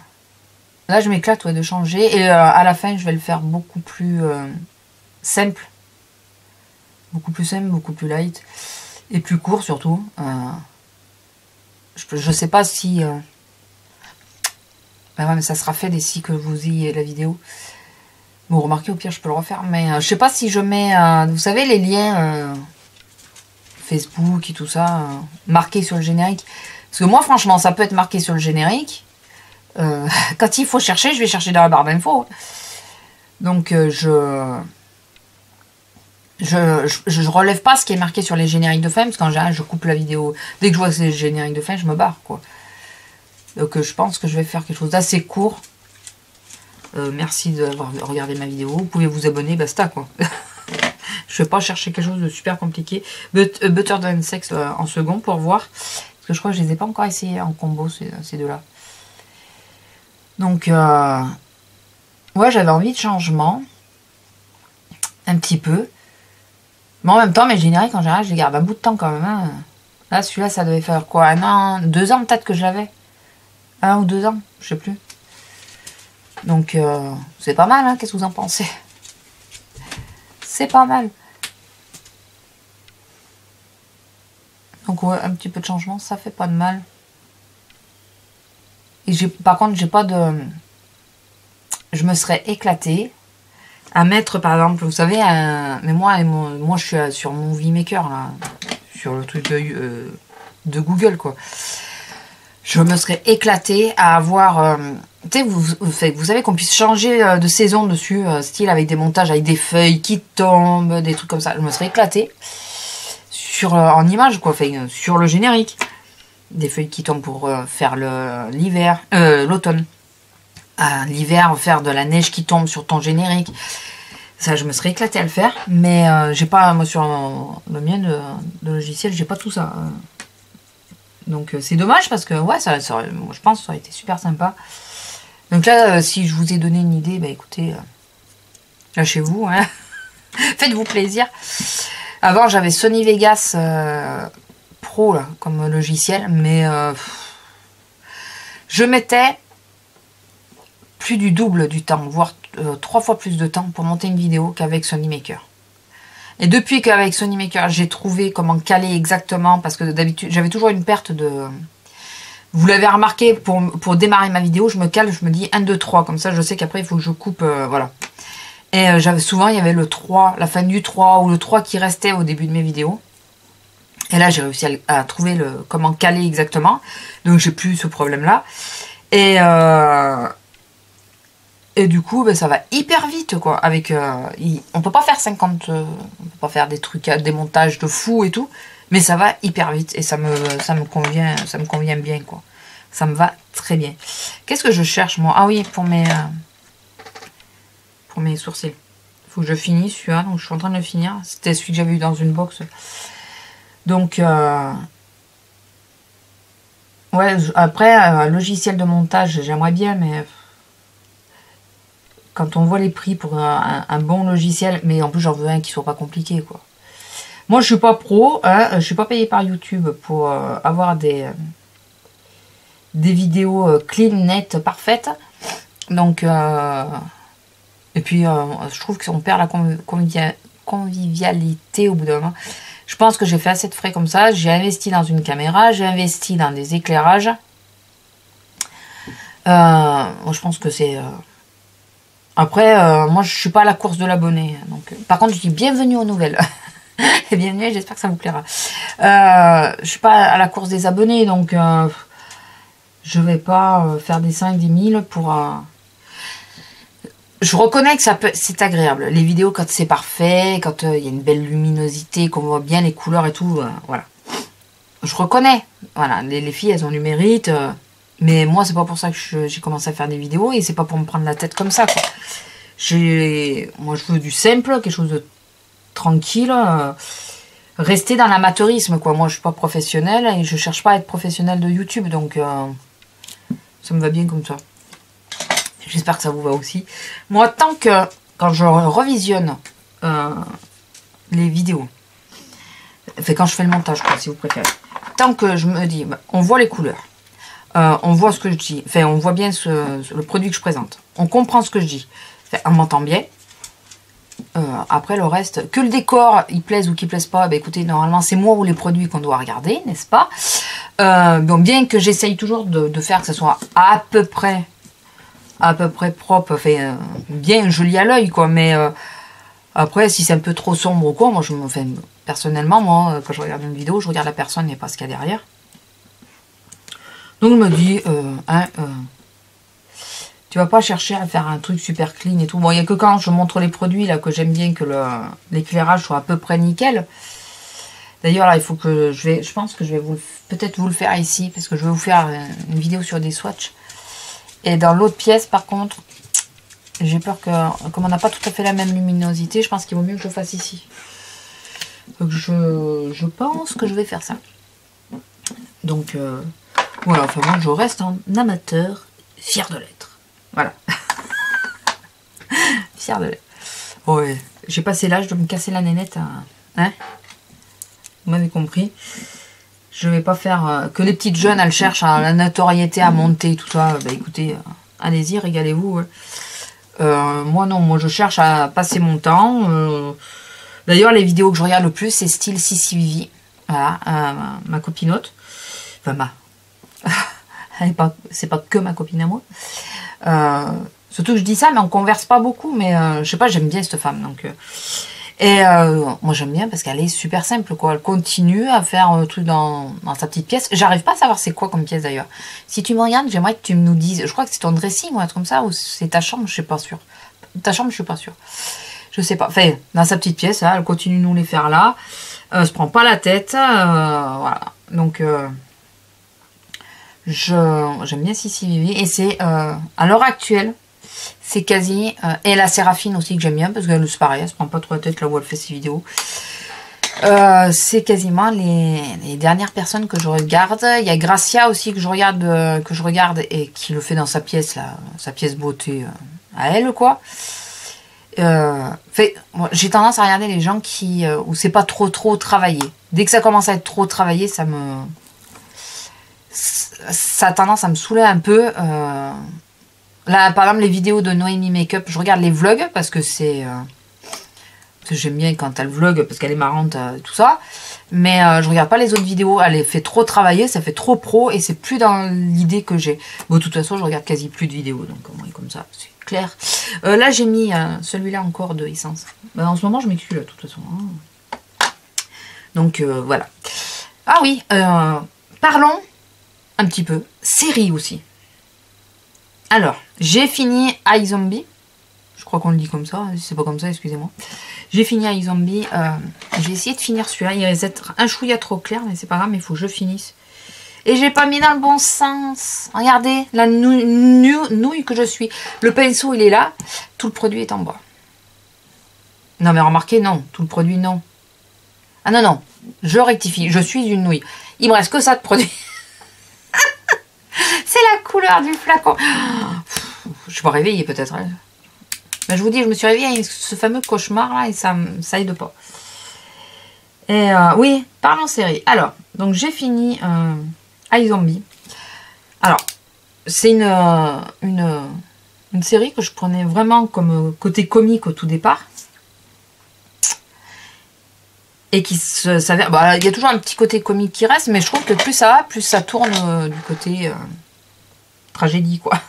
je m'éclate de changer. Et à la fin, je vais le faire beaucoup plus simple. Beaucoup plus simple, beaucoup plus light. Et plus court surtout. Je sais pas si... Ben ouais, mais ça sera fait d'ici que vous ayez la vidéo. Bon, remarquez, au pire, je peux le refaire. Mais je sais pas si je mets, vous savez, les liens Facebook et tout ça, marqués sur le générique. Parce que moi, franchement, ça peut être marqué sur le générique. Quand il faut chercher, je vais chercher dans la barre d'infos. Donc, je relève pas ce qui est marqué sur les génériques de fin. Parce qu'en général, je coupe la vidéo. Dès que je vois que c'est le générique de fin, je me barre, quoi. Donc, je pense que je vais faire quelque chose d'assez court. Merci d'avoir regardé ma vidéo. Vous pouvez vous abonner, basta quoi. Je ne vais pas chercher quelque chose de super compliqué. Butter Than Sex en second pour voir. Parce que je crois que je ne les ai pas encore essayés en combo, ces deux-là. Donc, ouais, j'avais envie de changement. Un petit peu. Mais en même temps, mes génériques, en général, je les garde un bout de temps quand même. Hein. Là, celui-là, ça devait faire quoi? 1 an, 2 ans peut-être que je l'avais. 1 ou 2 ans, je sais plus. Donc, c'est pas mal, hein, qu'est-ce que vous en pensez? C'est pas mal. Donc, ouais, un petit peu de changement, ça fait pas de mal. Et par contre, j'ai pas de... Je me serais éclatée à mettre, par exemple, vous savez, mais moi, je suis sur mon Vmaker, là. Sur le truc de Google, quoi. Je me serais éclatée à avoir... tu sais, vous savez qu'on puisse changer de saison dessus, style avec des montages, avec des feuilles qui tombent, des trucs comme ça. Je me serais éclatée en image, quoi, enfin, sur le générique. Des feuilles qui tombent pour faire l'hiver, l'automne. L'hiver, faire de la neige qui tombe sur ton générique. Ça, je me serais éclatée à le faire. Mais j'ai pas, moi, sur le mien de logiciel, j'ai pas tout ça. Donc, c'est dommage parce que, ouais, je pense que ça aurait été super sympa. Donc là, si je vous ai donné une idée, bah écoutez, lâchez-vous, hein. Faites-vous plaisir. Avant, j'avais Sony Vegas Pro là, comme logiciel, mais je mettais plus du double du temps, voire 3 fois plus de temps pour monter une vidéo qu'avec Sony Maker. Et depuis qu'avec Sony Maker, j'ai trouvé comment caler exactement, parce que d'habitude, j'avais toujours une perte de... Vous l'avez remarqué, pour démarrer ma vidéo, je me cale, je me dis 1, 2, 3. Comme ça, je sais qu'après, il faut que je coupe, voilà. Et souvent, il y avait le 3, la fin du 3, ou le 3 qui restait au début de mes vidéos. Et là, j'ai réussi à trouver comment caler exactement. Donc, j'ai plus ce problème-là. Et du coup, ben, ça va hyper vite, quoi. Avec, on peut pas faire 50... on peut pas faire des trucs, des montages de fou et tout. Mais ça va hyper vite et ça me convient bien, quoi. Ça me va très bien. Qu'est-ce que je cherche, moi? Ah oui, pour mes sourcils. Il faut que je finisse celui-là, donc je suis en train de le finir. C'était celui que j'avais eu dans une box. Donc, ouais, après, logiciel de montage, j'aimerais bien, mais... Quand on voit les prix pour un bon logiciel, mais en plus, j'en veux un qui soit pas compliqué, quoi. Moi, je suis pas pro, hein, je suis pas payée par YouTube pour avoir des vidéos clean, nettes, parfaites. Donc, et puis, je trouve qu'on perd la convivialité au bout d'un moment. Je pense que j'ai fait assez de frais comme ça. J'ai investi dans une caméra, j'ai investi dans des éclairages. Moi, je pense que c'est... Après, moi, je suis pas à la course de l'abonné. Donc, par contre, je dis bienvenue aux nouvelles. Et bienvenue, j'espère que ça vous plaira. Je suis pas à la course des abonnés, donc je vais pas faire des 5, des 1000 pour je reconnais que c'est agréable. Les vidéos, quand c'est parfait, quand il y a une belle luminosité, qu'on voit bien les couleurs et tout, voilà. Je reconnais. Voilà, les filles, elles ont du mérite. Mais moi, c'est pas pour ça que j'ai commencé à faire des vidéos et c'est pas pour me prendre la tête comme ça, quoi. Moi, je veux du simple, quelque chose de tranquille. Rester dans l'amateurisme, quoi. Moi, je suis pas professionnelle et je cherche pas à être professionnelle de YouTube, donc ça me va bien comme ça. J'espère que ça vous va aussi. Moi, tant que, quand je revisionne les vidéos, enfin, quand je fais le montage, quoi, si vous préférez, tant que je me dis, bah, on voit les couleurs, on voit ce que je dis, enfin, on voit bien le produit que je présente, on comprend ce que je dis, enfin, on m'entend bien. Après, le reste, que le décor, il plaise ou qu'il plaise pas, bah, écoutez, normalement, c'est moi ou les produits qu'on doit regarder, n'est-ce pas? Bon, bien que j'essaye toujours de faire que ce soit à peu près propre, enfin, bien joli à l'œil, quoi, mais après, si c'est un peu trop sombre ou quoi, moi, enfin, personnellement, moi, quand je regarde une vidéo, je regarde la personne et pas ce qu'il y a derrière. Donc, je me dis, tu vas pas chercher à faire un truc super clean et tout. Bon, il n'y a que quand je montre les produits, là, que j'aime bien que l'éclairage soit à peu près nickel. D'ailleurs, là, il faut que je pense que je vais peut-être vous le faire ici, parce que je vais vous faire une vidéo sur des swatchs. Et dans l'autre pièce, par contre, j'ai peur que, comme on n'a pas tout à fait la même luminosité, je pense qu'il vaut mieux que je le fasse ici. Donc, je pense que je vais faire ça. Donc, voilà, enfin, moi, je reste un amateur, fier de l'être. Voilà. Fier de l'être. Ouais, j'ai passé l'âge de me casser la nénette. Hein? Vous m'avez compris. Je vais pas faire que les petites jeunes, elles cherchent la notoriété à monter, tout ça. Bah écoutez, allez-y, régalez-vous. Ouais. Moi non, moi je cherche à passer mon temps. D'ailleurs, les vidéos que je regarde le plus, c'est style Sissi Vivi. Voilà, ma copinote. Enfin, c'est pas que ma copine à moi. Surtout que je dis ça, mais on converse pas beaucoup. Mais je sais pas, j'aime bien cette femme. Donc, moi j'aime bien parce qu'elle est super simple, quoi. Elle continue à faire un truc dans sa petite pièce. J'arrive pas à savoir c'est quoi comme pièce d'ailleurs. Si tu me regardes, j'aimerais que tu nous dises. Je crois que c'est ton dressing ou un truc comme ça, ou c'est ta chambre, je suis pas sûre. Ta chambre, je suis pas sûre. Je sais pas. Enfin, dans sa petite pièce, hein, elle continue de nous les faire là. Se prend pas la tête. Voilà. Donc, j'aime bien Sissi Vivi. Et c'est, à l'heure actuelle, c'est quasi... et la Séraphine aussi que j'aime bien, parce qu'elle c'est pareil, elle se prend pas trop la tête là où elle fait ses vidéos. C'est quasiment les dernières personnes que je regarde. Il y a Gracia aussi que je regarde et qui le fait dans sa pièce, là, sa pièce beauté à elle, quoi. Moi, j'ai tendance à regarder les gens où c'est pas trop travaillé. Dès que ça commence à être trop travaillé, ça a tendance à me saouler un peu. Là, par exemple, les vidéos de Noémie Makeup, je regarde les vlogs parce que j'aime bien quand elle vlog parce qu'elle est marrante, tout ça. Mais je regarde pas les autres vidéos. Elle fait trop travailler, ça fait trop pro et c'est plus dans l'idée que j'ai. Bon, de toute façon, je regarde quasi plus de vidéos, donc au moins comme ça, c'est clair. Là, j'ai mis celui-là encore de Essence. Ben, en ce moment, je m'excuse de toute façon. Hein. Donc, voilà. Ah oui, parlons un petit peu série aussi. Alors, j'ai fini iZombie. Je crois qu'on le dit comme ça. Si c'est pas comme ça, excusez-moi. J'ai fini iZombie. J'ai essayé de finir celui-là. Il risque d'être un chouïa trop clair, mais c'est pas grave, mais il faut que je finisse. Et j'ai pas mis dans le bon sens. Regardez, la nouille que je suis. Le pinceau, il est là. Tout le produit est en bas. Non, mais remarquez, non. Tout le produit, non. Ah non, non. Je rectifie. Je suis une nouille. Il me reste que ça de produit. C'est la couleur du flacon. Je suis pas réveillée peut-être. Hein. Mais je vous dis, je me suis réveillée avec ce fameux cauchemar là et ça aide pas. Et oui, parlons série. Alors, donc j'ai fini iZombie. Alors, c'est une série que je prenais vraiment comme côté comique au tout départ. Et qui s'avère... Bah, il y a toujours un petit côté comique qui reste, mais je trouve que plus ça va, plus ça tourne du côté tragédie, quoi.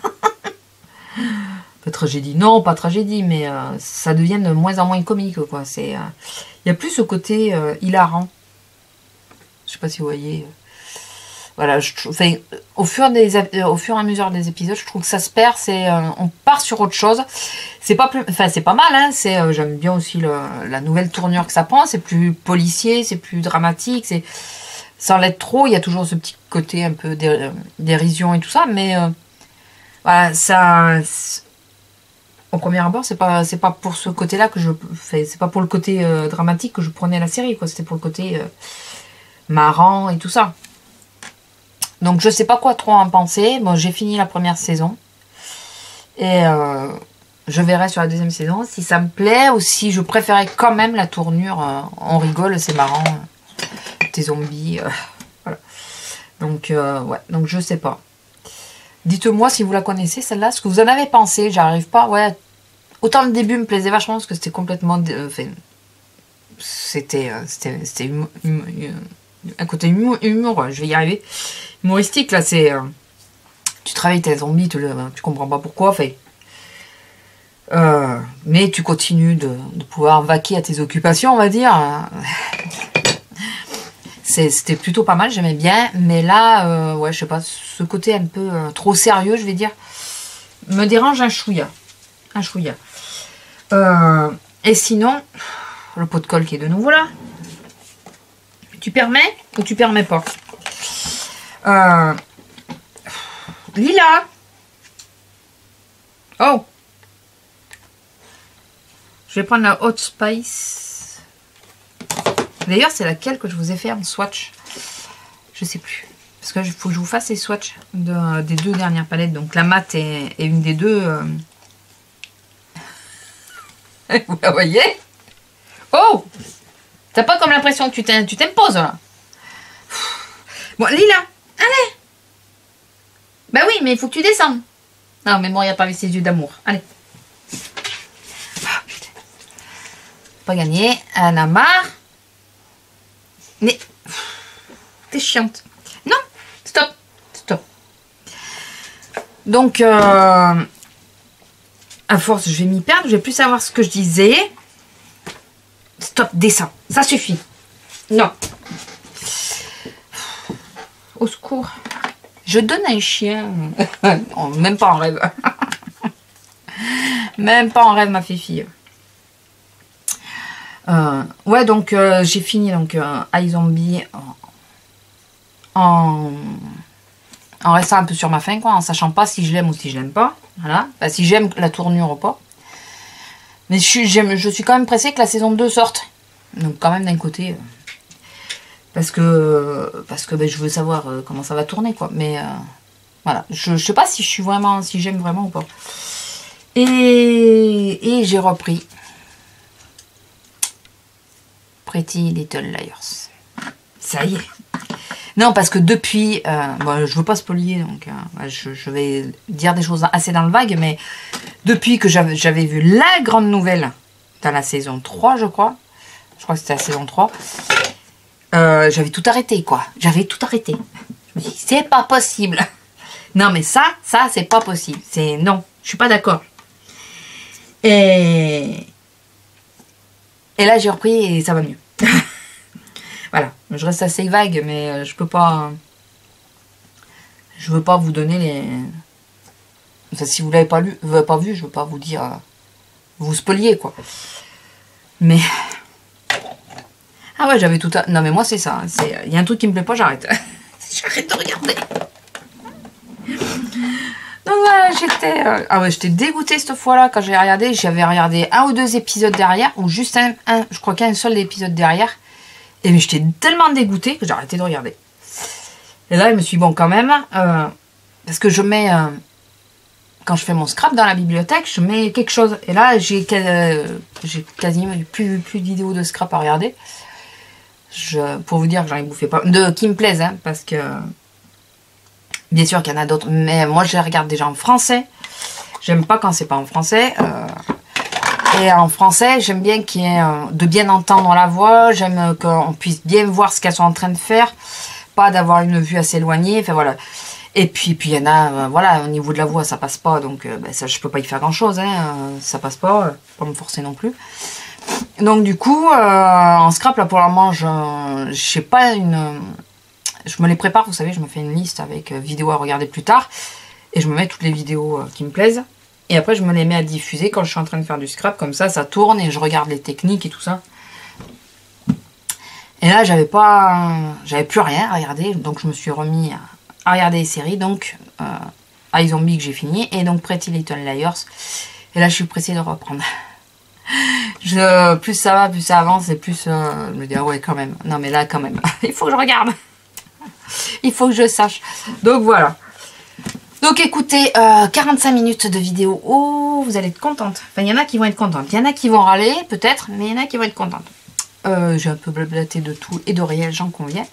Pas tragédie, non, pas tragédie, mais ça devient de moins en moins comique, quoi. Il y a plus ce côté hilarant. Je sais pas si vous voyez. Voilà, enfin, au fur et à mesure des épisodes, je trouve que ça se perd. On part sur autre chose. C'est pas plus, enfin c'est pas mal. Hein, j'aime bien aussi la nouvelle tournure que ça prend. C'est plus policier, c'est plus dramatique. C'est sans l'être trop. Il y a toujours ce petit côté un peu dérision et tout ça, mais voilà, ça. Au premier abord, c'est pas pour ce côté-là que c'est pas pour le côté dramatique que je prenais la série, quoi. C'était pour le côté marrant et tout ça. Donc je sais pas quoi trop en penser. Bon, j'ai fini la première saison. Et je verrai sur la deuxième saison si ça me plaît ou si je préférais quand même la tournure. On rigole, c'est marrant. Des zombies. Voilà. Donc ouais, donc je sais pas. Dites-moi si vous la connaissez celle-là, ce que vous en avez pensé. J'arrive pas, ouais. Autant le début me plaisait vachement parce que c'était complètement... c'était un côté humour, je vais y arriver. Humoristique, là, c'est... tu travailles tes zombies, tu comprends pas pourquoi, fait. Mais tu continues de pouvoir vaquer à tes occupations, on va dire. C'était plutôt pas mal, j'aimais bien. Mais là, ouais, je sais pas, ce côté un peu trop sérieux, je vais dire, me dérange un chouïa. Un chouïa. Et sinon, le pot de colle qui est de nouveau là. Tu permets ou tu permets pas? Lila. Oh. Je vais prendre la Hot Spice. D'ailleurs, c'est laquelle que je vous ai fait en swatch? Je sais plus. Parce que faut que je vous fasse les swatchs des deux dernières palettes. Donc la mat est une des deux. Vous la voyez? Oh! T'as pas comme l'impression que tu t'imposes là? Bon, Lila, allez! Bah oui, mais il faut que tu descendes. Non, mais moi, il n'y a pas avec ses yeux d'amour. Allez. Oh, putain. Pas gagné. Elle a marre. Mais. T'es chiante. Non! Stop! Stop. Donc, à force, je vais m'y perdre. Je vais plus savoir ce que je disais. Stop, descends. Ça suffit. Non. Au secours. Je donne un chien. Non, même pas en rêve. Même pas en rêve, ma fille. Ouais, donc j'ai fini donc iZombie en restant un peu sur ma faim, quoi, en sachant pas si je l'aime ou si je l'aime pas. Voilà. Enfin, si j'aime la tournure ou pas. Mais je suis quand même pressée que la saison 2 sorte. Donc quand même d'un côté... parce que ben, je veux savoir comment ça va tourner, quoi. Mais voilà, je sais pas si j'aime vraiment ou pas. Et j'ai repris Pretty Little Liars. Ça y est. Non, parce que depuis, bon, je veux pas spolier, donc je vais dire des choses assez dans le vague, mais depuis que j'avais vu la grande nouvelle dans la saison 3, je crois que c'était la saison 3, j'avais tout arrêté, quoi. J'avais tout arrêté. Je me suis dit, c'est pas possible. Non, mais ça, c'est pas possible. Non, je suis pas d'accord. Et là, j'ai repris et ça va mieux. Voilà, je reste assez vague, mais je peux pas... Je veux pas vous donner les... Enfin, si vous l'avez pas vu, je veux pas vous dire... vous spolier, quoi. Mais... Ah ouais, j'avais tout à... Non, mais moi, c'est ça. Il y a un truc qui me plaît pas, j'arrête. J'arrête de regarder. Donc voilà, j'étais... Ah ouais, j'étais dégoûtée cette fois-là quand j'ai regardé. J'avais regardé 1 ou 2 épisodes derrière, ou juste je crois qu'un seul épisode derrière. Et mais j'étais tellement dégoûtée que j'ai arrêté de regarder. Et là, je me suis dit, bon, quand même, parce que je mets, quand je fais mon scrap dans la bibliothèque, je mets quelque chose. Et là, j'ai quasiment plus de vidéos de scrap à regarder. Pour vous dire que j'en ai bouffé pas. Qui me plaisent, hein, parce que, bien sûr qu'il y en a d'autres, mais moi, je les regarde déjà en français. J'aime pas quand c'est pas en français. Et en français, j'aime bien qu'il y ait de bien entendre la voix. J'aime qu'on puisse bien voir ce qu'elles sont en train de faire. Pas d'avoir une vue assez éloignée. Enfin voilà. Et puis il y en a, voilà, au niveau de la voix, ça passe pas. Donc ben, ça, je peux pas y faire grand chose. Hein, ça passe pas. Pas me forcer non plus. Donc du coup, en scrap, là pour le moment, je sais pas Je me les prépare, vous savez, je me fais une liste avec vidéos à regarder plus tard. Et je me mets toutes les vidéos qui me plaisent. Et après, je me les mets à diffuser quand je suis en train de faire du scrap. Comme ça tourne et je regarde les techniques et tout ça. Et là, j'avais plus rien à regarder. Donc, je me suis remis à regarder les séries. Donc, iZombie que j'ai fini. Et donc, Pretty Little Liars. Et là, je suis pressée de reprendre. Plus ça va, plus ça avance. Et plus je me dis, ah ouais, quand même. Non, mais là, quand même. Il faut que je regarde. Il faut que je sache. Donc, voilà. Donc écoutez, 45 minutes de vidéo. Oh, vous allez être contente. Enfin, il y en a qui vont être contentes. Il y en a qui vont râler, peut-être, mais il y en a qui vont être contentes. J'ai un peu blablaté de tout et de rien, j'en conviens.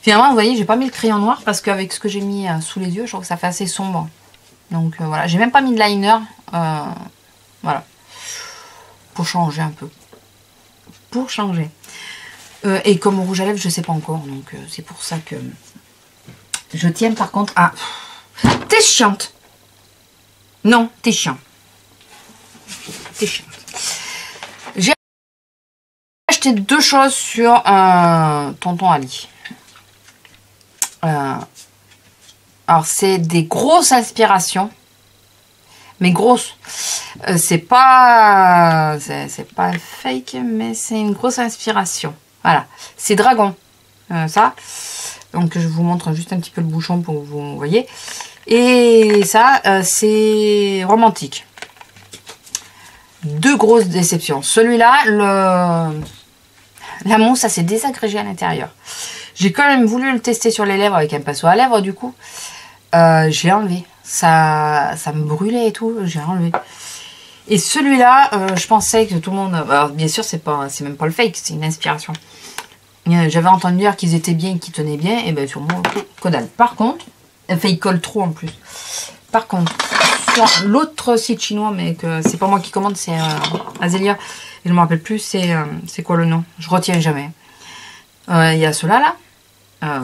Finalement, vous voyez, j'ai pas mis le crayon noir parce qu'avec ce que j'ai mis sous les yeux, je trouve que ça fait assez sombre. Donc voilà, j'ai même pas mis de liner. Voilà. Pour changer un peu. Pour changer. Et comme rouge à lèvres, je sais pas encore. Donc c'est pour ça que je tiens par contre à... T'es chiante. Non, t'es chiant. T'es chiante. J'ai acheté 2 choses sur Tonton Ali. Alors, c'est des grosses inspirations. Mais grosses. C'est pas fake, mais c'est une grosse inspiration. Voilà. C'est Dragon. Ça. Donc, je vous montre juste un petit peu le bouchon pour que vous voyez. Et ça, c'est romantique. 2 grosses déceptions. Celui-là, la mousse, ça s'est désagrégé à l'intérieur. J'ai quand même voulu le tester sur les lèvres avec un pinceau à lèvres, du coup. Je l'ai enlevé. Ça me brûlait et tout, j'ai enlevé. Et celui-là, je pensais que tout le monde... Alors, bien sûr, c'est même pas le fake, c'est une inspiration. J'avais entendu dire qu'ils étaient bien et qu'ils tenaient bien, et bien sur moi, que dalle. Par contre, enfin, il colle trop en plus. Par contre, sur l'autre site chinois, mais que c'est pas moi qui commande, c'est Azelia, et je me rappelle plus, c'est quoi le nom? Je retiens jamais. Il y a ceux-là, là.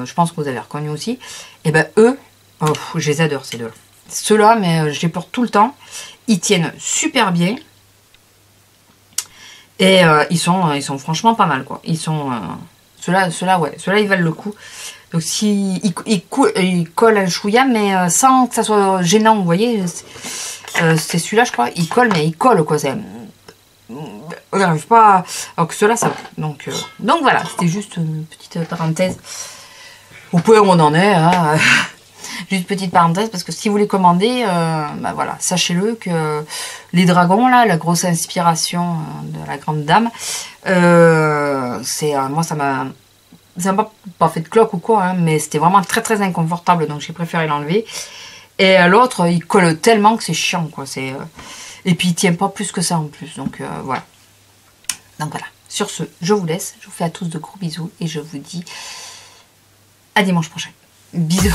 Je pense que vous avez reconnu aussi. Et ben eux, oh, je les adore ces deux-là. Ceux-là, mais je les porte tout le temps. Ils tiennent super bien. Et ils sont franchement pas mal, quoi. Ils sont... Ceux-là, ouais. Ceux-là, ils valent le coup. Donc, si ils collent un chouïa, mais sans que ça soit gênant, vous voyez. C'est celui-là, je crois. Il colle, mais il colle, quoi. On n'arrive pas à... Alors que ceux-là, ça va. Donc voilà. C'était juste une petite parenthèse. Vous pouvez où on en est, hein. Juste petite parenthèse, parce que si vous les commandez, bah voilà, sachez-le que les dragons, là, la grosse inspiration de la grande dame, moi, ça m'a pas fait de cloque ou quoi, hein, mais c'était vraiment très très inconfortable, donc j'ai préféré l'enlever. Et l'autre, il colle tellement que c'est chiant, quoi. Et puis il tient pas plus que ça en plus, donc voilà. Donc voilà, sur ce, je vous laisse, je vous fais à tous de gros bisous, et je vous dis à dimanche prochain. Bisous.